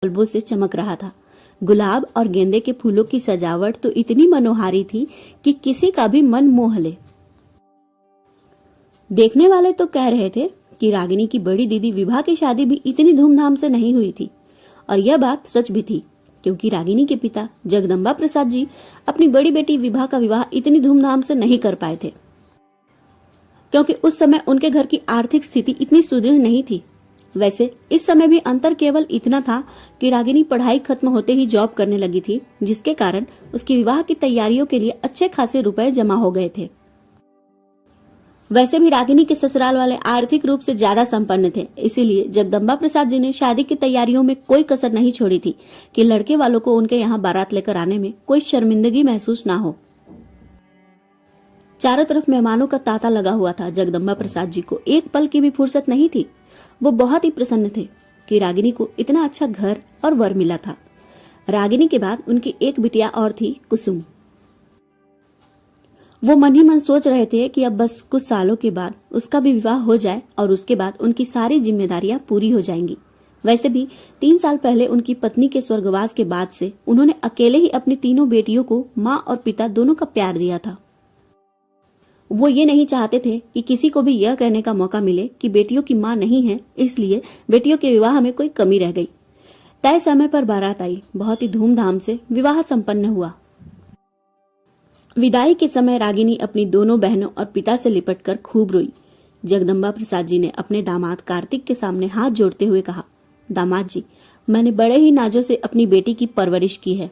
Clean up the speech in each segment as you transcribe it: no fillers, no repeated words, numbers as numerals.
बल्बों से चमक रहा था। गुलाब और गेंदे के फूलों की सजावट तो इतनी मनोहारी थी कि किसी का भी मन मोह ले। देखने वाले तो कह रहे थे कि रागिनी की बड़ी दीदी विभा की शादी भी इतनी धूमधाम से नहीं हुई थी, और यह बात सच भी थी, क्योंकि रागिनी के पिता जगदम्बा प्रसाद जी अपनी बड़ी बेटी विभा का विवाह इतनी धूमधाम से नहीं कर पाए थे, क्योंकि उस समय उनके घर की आर्थिक स्थिति इतनी सुदृढ़ नहीं थी। वैसे इस समय भी अंतर केवल इतना था कि रागिनी पढ़ाई खत्म होते ही जॉब करने लगी थी, जिसके कारण उसके विवाह की तैयारियों के लिए अच्छे खासे रुपए जमा हो गए थे। वैसे भी रागिनी के ससुराल वाले आर्थिक रूप से ज्यादा संपन्न थे, इसीलिए जगदम्बा प्रसाद जी ने शादी की तैयारियों में कोई कसर नहीं छोड़ी थी कि लड़के वालों को उनके यहाँ बारात लेकर आने में कोई शर्मिंदगी महसूस ना हो। चारों तरफ मेहमानों का तांता लगा हुआ था। जगदम्बा प्रसाद जी को एक पल की भी फुर्सत नहीं थी। वो बहुत ही प्रसन्न थे कि रागिनी को इतना अच्छा घर और वर मिला था। रागिनी के बाद उनकी एक बिटिया और थी, कुसुम। वो मन ही मन सोच रहे थे कि अब बस कुछ सालों के बाद उसका भी विवाह हो जाए और उसके बाद उनकी सारी जिम्मेदारियां पूरी हो जाएंगी। वैसे भी 3 साल पहले उनकी पत्नी के स्वर्गवास के बाद से उन्होंने अकेले ही अपनी तीनों बेटियों को माँ और पिता दोनों का प्यार दिया था। वो ये नहीं चाहते थे कि किसी को भी यह कहने का मौका मिले कि बेटियों की माँ नहीं है, इसलिए बेटियों के विवाह में कोई कमी रह गई। तय समय पर बारात आई। बहुत ही धूमधाम से विवाह संपन्न हुआ। विदाई के समय रागिनी अपनी दोनों बहनों और पिता से लिपटकर खूब रोई। जगदम्बा प्रसाद जी ने अपने दामाद कार्तिक के सामने हाथ जोड़ते हुए कहा, दामाद जी, मैंने बड़े ही नाजों से अपनी बेटी की परवरिश की है,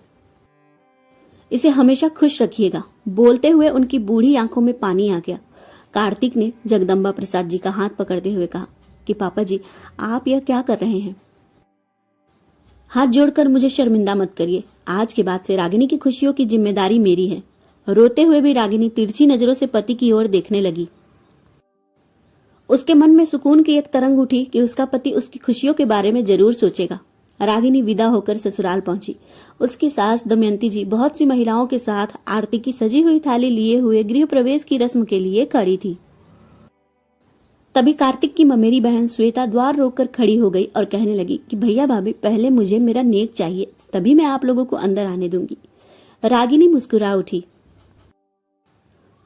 इसे हमेशा खुश रखिएगा। बोलते हुए उनकी बूढ़ी आंखों में पानी आ गया। कार्तिक ने जगदम्बा प्रसाद जी का हाथ पकड़ते हुए कहा कि पापा जी, आप यह क्या कर रहे हैं? हाथ जोड़कर मुझे शर्मिंदा मत करिए। आज के बाद से रागिनी की खुशियों की जिम्मेदारी मेरी है। रोते हुए भी रागिनी तिरछी नजरों से पति की ओर देखने लगी। उसके मन में सुकून की एक तरंग उठी कि उसका पति उसकी खुशियों के बारे में जरूर सोचेगा। रागिनी विदा होकर ससुराल पहुंची। उसकी सास दमयंती जी बहुत सी महिलाओं के साथ आरती की सजी हुई थाली लिए हुए गृह प्रवेश की रस्म के लिए खड़ी थी। तभी कार्तिक की ममेरी बहन श्वेता द्वार रोककर खड़ी हो गई और कहने लगी कि भैया भाभी, पहले मुझे मेरा नेक चाहिए, तभी मैं आप लोगों को अंदर आने दूंगी। रागिनी मुस्कुरा उठी।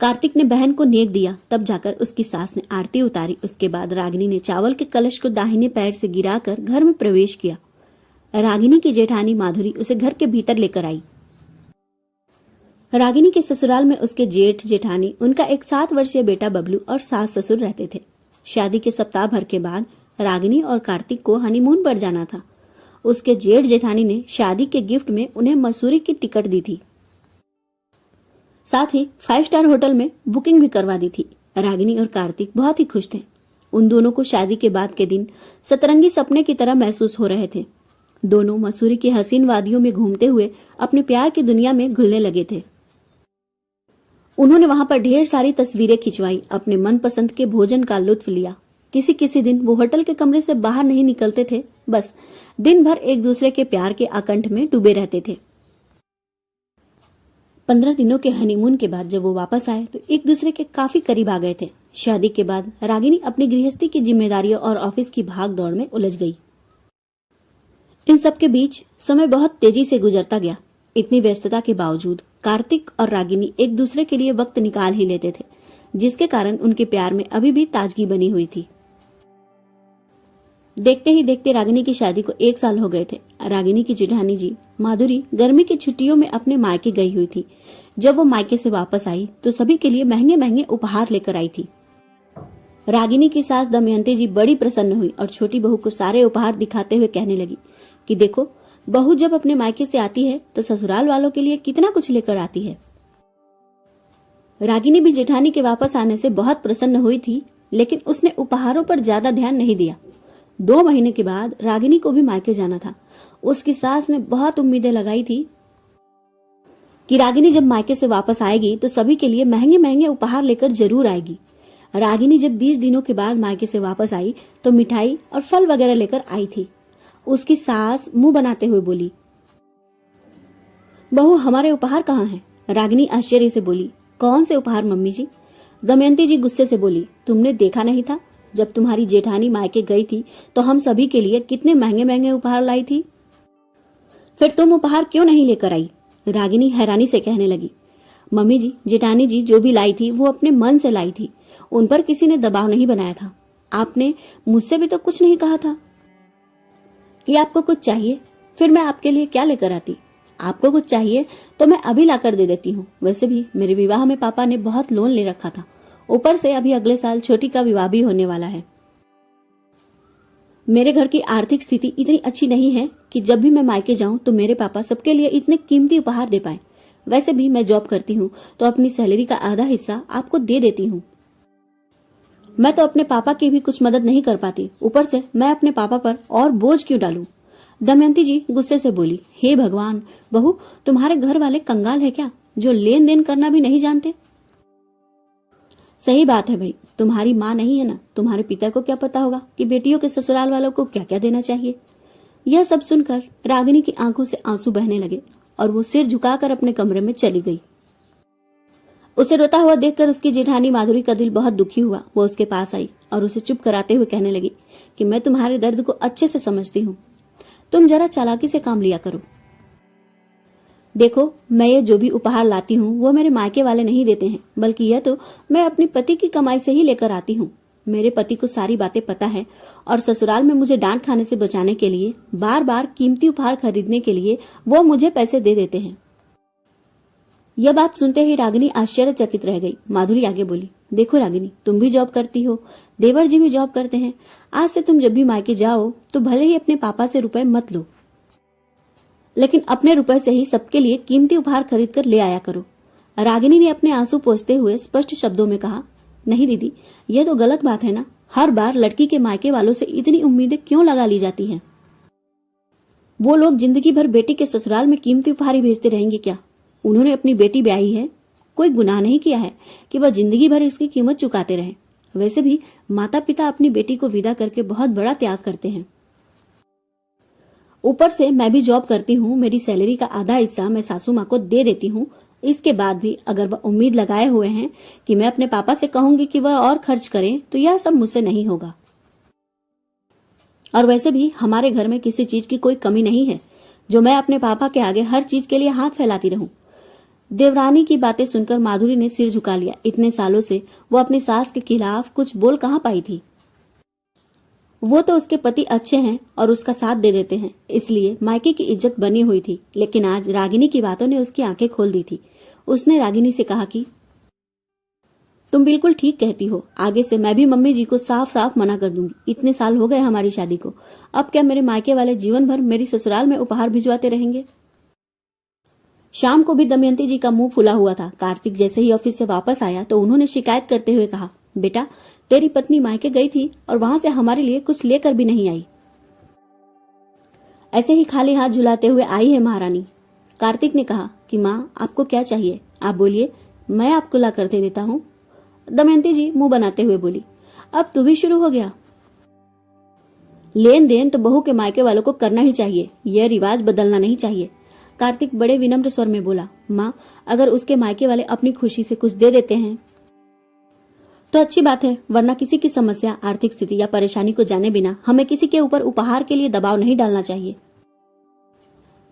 कार्तिक ने बहन को नेक दिया, तब जाकर उसकी सास ने आरती उतारी। उसके बाद रागिनी ने चावल के कलश को दाहिने पैर से गिराकर घर में प्रवेश किया। रागिनी की जेठानी माधुरी उसे घर के भीतर लेकर आई। रागिनी के ससुराल में उसके जेठ जेठानी, उनका एक 7 वर्षीय बेटा बबलू और सास ससुर रहते थे। शादी के सप्ताह भर के बाद रागिनी और कार्तिक को हनीमून पर जाना था। उसके जेठ जेठानी ने शादी के गिफ्ट में उन्हें मसूरी की टिकट दी थी, साथ ही 5 स्टार होटल में बुकिंग भी करवा दी थी। रागिनी और कार्तिक बहुत ही खुश थे। उन दोनों को शादी के बाद के दिन सतरंगी सपने की तरह महसूस हो रहे थे। दोनों मसूरी की हसीन वादियों में घूमते हुए अपने प्यार की दुनिया में घुलने लगे थे। उन्होंने वहां पर ढेर सारी तस्वीरें खिंचवाई, अपने मनपसंद के भोजन का लुत्फ लिया। किसी किसी दिन वो होटल के कमरे से बाहर नहीं निकलते थे, बस दिन भर एक दूसरे के प्यार के आकंठ में डूबे रहते थे। 15 दिनों के हनीमून के बाद जब वो वापस आए तो एक दूसरे के काफी करीब आ गए थे। शादी के बाद रागिनी अपनी गृहस्थी की जिम्मेदारियों और ऑफिस की भाग दौड़ में उलझ गई। इन सब के बीच समय बहुत तेजी से गुजरता गया। इतनी व्यस्तता के बावजूद कार्तिक और रागिनी एक दूसरे के लिए वक्त निकाल ही लेते थे, जिसके कारण उनके प्यार में अभी भी ताजगी बनी हुई थी। देखते ही देखते रागिनी की शादी को 1 साल हो गए थे। रागिनी की जेठानी जी माधुरी गर्मी की छुट्टियों में अपने मायके गई हुई थी। जब वो मायके से वापस आई तो सभी के लिए महंगे महंगे उपहार लेकर आई थी। रागिनी की सास दमयंती जी बड़ी प्रसन्न हुई और छोटी बहू को सारे उपहार दिखाते हुए कहने लगी कि देखो, बहू जब अपने मायके से आती है तो ससुराल वालों के लिए कितना कुछ लेकर आती है। रागिनी भी जेठानी के वापस आने से बहुत प्रसन्न हुई थी, लेकिन उसने उपहारों पर ज्यादा ध्यान नहीं दिया। 2 महीने के बाद रागिनी को भी मायके जाना था। उसकी सास ने बहुत उम्मीदें लगाई थी कि रागिनी जब मायके से वापस आएगी तो सभी के लिए महंगे महंगे उपहार लेकर जरूर आएगी। रागिनी जब 20 दिनों के बाद मायके से वापस आई तो मिठाई और फल वगैरह लेकर आई थी। उसकी सास मुंह बनाते हुए बोली, बहू, हमारे उपहार कहाँ हैं? रागिनी आश्चर्य से बोली, कौन से उपहार मम्मी जी? दमयंती जी गुस्से से बोली, तुमने देखा नहीं था? जब तुम्हारी जेठानी मायके गई थी तो हम सभी के लिए कितने महंगे महंगे उपहार लाई थी। फिर तुम उपहार क्यों नहीं लेकर आई? रागिनी हैरानी से कहने लगी। मम्मी जी, जेठानी जी जो भी लाई थी वो अपने मन से लाई थी, उन पर किसी ने दबाव नहीं बनाया था। आपने मुझसे भी तो कुछ नहीं कहा था कि आपको कुछ चाहिए, फिर मैं आपके लिए क्या लेकर आती? आपको कुछ चाहिए तो मैं अभी लाकर दे देती हूँ। वैसे भी मेरे विवाह में पापा ने बहुत लोन ले रखा था, ऊपर से अभी अगले साल छोटी का विवाह भी होने वाला है। मेरे घर की आर्थिक स्थिति इतनी अच्छी नहीं है कि जब भी मैं मायके जाऊं तो मेरे पापा सबके लिए इतने कीमती उपहार दे पाए। वैसे भी मैं जॉब करती हूँ तो अपनी सैलरी का आधा हिस्सा आपको दे देती हूँ। मैं तो अपने पापा की भी कुछ मदद नहीं कर पाती, ऊपर से मैं अपने पापा पर और बोझ क्यों डालूं? दमयंती जी गुस्से से बोली। हे भगवान, बहू तुम्हारे घर वाले कंगाल है क्या, जो लेन देन करना भी नहीं जानते? सही बात है भाई, तुम्हारी माँ नहीं है ना, तुम्हारे पिता को क्या पता होगा कि बेटियों के ससुराल वालों को क्या क्या देना चाहिए। यह सब सुनकर रागिनी की आंखों से आंसू बहने लगे और वो सिर झुकाकर अपने कमरे में चली गई। उसे रोता हुआ देखकर उसकी जेठानी माधुरी का दिल बहुत दुखी हुआ। वो उसके पास आई और उसे चुप कराते हुए कहने लगी कि मैं तुम्हारे दर्द को अच्छे से समझती हूँ, तुम जरा चालाकी से काम लिया करो। देखो, मैं ये जो भी उपहार लाती हूँ वो मेरे मायके वाले नहीं देते हैं, बल्कि यह तो मैं अपने पति की कमाई से ही लेकर आती हूँ। मेरे पति को सारी बातें पता है और ससुराल में मुझे डांट खाने से बचाने के लिए, बार बार कीमती उपहार खरीदने के लिए वो मुझे पैसे दे देते हैं। यह बात सुनते ही रागिनी आश्चर्यचकित रह गई। माधुरी आगे बोली, देखो रागिनी, तुम भी जॉब करती हो, देवर जी भी जॉब करते हैं। आज से तुम जब भी मायके जाओ तो भले ही अपने पापा से रुपए मत लो, लेकिन अपने रुपए से ही सबके लिए कीमती उपहार खरीद कर ले आया करो। रागिनी ने अपने आंसू पोंछते हुए स्पष्ट शब्दों में कहा, नहीं दीदी, यह तो गलत बात है ना। हर बार लड़की के मायके वालों से इतनी उम्मीदें क्यों लगा ली जाती हैं? वो लोग जिंदगी भर बेटी के ससुराल में कीमती उपहार ही भेजते रहेंगे क्या? उन्होंने अपनी बेटी ब्याही है, कोई गुनाह नहीं किया है कि वह जिंदगी भर इसकी कीमत चुकाते रहे। वैसे भी माता पिता अपनी बेटी को विदा करके बहुत बड़ा त्याग करते हैं। ऊपर से मैं भी जॉब करती हूँ, मेरी सैलरी का आधा हिस्सा मैं सासू माँ को दे देती हूँ। इसके बाद भी अगर वह उम्मीद लगाए हुए हैं कि मैं अपने पापा से कहूंगी कि वह और खर्च करें, तो यह सब मुझसे नहीं होगा। और वैसे भी हमारे घर में किसी चीज की कोई कमी नहीं है जो मैं अपने पापा के आगे हर चीज के लिए हाथ फैलाती रहूं। देवरानी की बातें सुनकर माधुरी ने सिर झुका लिया। इतने सालों से वो अपनी सास के खिलाफ कुछ बोल कहां पाई थी। वो तो उसके पति अच्छे हैं और उसका साथ दे देते हैं, इसलिए मायके की इज्जत बनी हुई थी। लेकिन आज रागिनी की बातों ने उसकी आंखें खोल दी थी। उसने रागिनी से कहा कि तुम बिल्कुल ठीक कहती हो, आगे से मैं भी मम्मी जी को साफ साफ मना कर दूंगी। इतने साल हो गए हमारी शादी को, अब क्या मेरे मायके वाले जीवन भर मेरी ससुराल में उपहार भिजवाते रहेंगे? शाम को भी दमयंती जी का मुंह फुला हुआ था। कार्तिक जैसे ही ऑफिस से वापस आया तो उन्होंने शिकायत करते हुए कहा, बेटा, तेरी पत्नी मायके गई थी और वहां से हमारे लिए कुछ लेकर भी नहीं आई, ऐसे ही खाली हाथ झुलाते हुए आई है महारानी। कार्तिक ने कहा कि माँ, आपको क्या चाहिए, आप बोलिए, मैं आपको ला कर दे देता हूँ। दमयंती जी मुंह बनाते हुए बोली, अब तू भी शुरू हो गया। लेन देन तो बहू के मायके वालों को करना ही चाहिए, यह रिवाज बदलना नहीं चाहिए। कार्तिक बड़े विनम्र स्वर में बोला, माँ, अगर उसके मायके वाले अपनी खुशी से कुछ दे देते हैं तो अच्छी बात है, वरना किसी की समस्या, आर्थिक स्थिति या परेशानी को जाने बिना हमें किसी के ऊपर उपहार के लिए दबाव नहीं डालना चाहिए।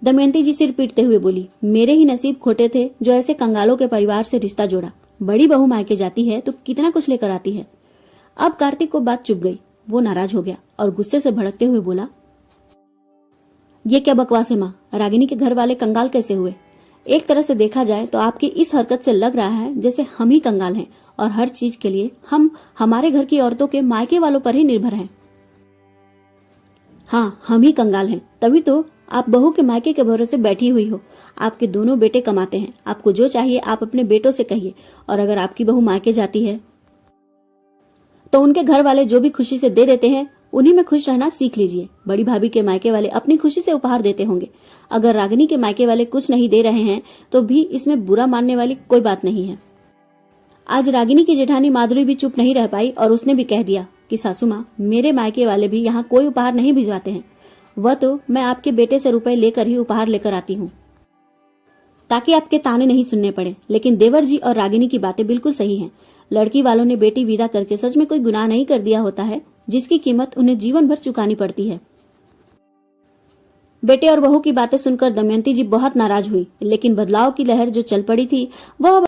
दमयंती जी सिर पीटते हुए बोली, मेरे ही नसीब खोटे थे जो ऐसे कंगालों के परिवार से रिश्ता जोड़ा। बड़ी बहू मायके जाती है तो कितना कुछ लेकर आती है। अब कार्तिक को बात चुभ गई। वो नाराज हो गया और गुस्से से भड़कते हुए बोला, ये क्या बकवास है माँ, रागिनी के घर वाले कंगाल कैसे हुए? एक तरह से देखा जाए तो आपकी इस हरकत से लग रहा है जैसे हम ही कंगाल हैं और हर चीज के लिए हम हमारे घर की औरतों के मायके वालों पर ही निर्भर हैं। हाँ, हम ही कंगाल हैं, तभी तो आप बहू के मायके के भरोसे बैठी हुई हो। आपके दोनों बेटे कमाते हैं, आपको जो चाहिए आप अपने बेटों से कहिए। और अगर आपकी बहू मायके जाती है तो उनके घर वाले जो भी खुशी से दे देते हैं उन्हीं में खुश रहना सीख लीजिए। बड़ी भाभी के मायके वाले अपनी खुशी से उपहार देते होंगे। अगर रागिनी के मायके वाले कुछ नहीं दे रहे हैं तो भी इसमें बुरा मानने वाली कोई बात नहीं है। आज रागिनी की जेठानी माधुरी भी चुप नहीं रह पाई और उसने भी कह दिया कि सासू माँ, मेरे मायके वाले भी यहाँ कोई उपहार नहीं भिजवाते हैं। वह तो मैं आपके बेटे से रुपए लेकर ही उपहार लेकर आती हूँ ताकि आपके ताने नहीं सुनने पड़े। लेकिन देवर जी और रागिनी की बातें बिल्कुल सही हैं। लड़की वालों ने बेटी विदा करके सच में कोई गुनाह नहीं कर दिया होता है जिसकी कीमत उन्हें जीवन भर चुकानी पड़ती है। बेटे और बहू की बातें सुनकर दमयंती जी बहुत नाराज हुई, लेकिन बदलाव की लहर जो चल पड़ी थी वह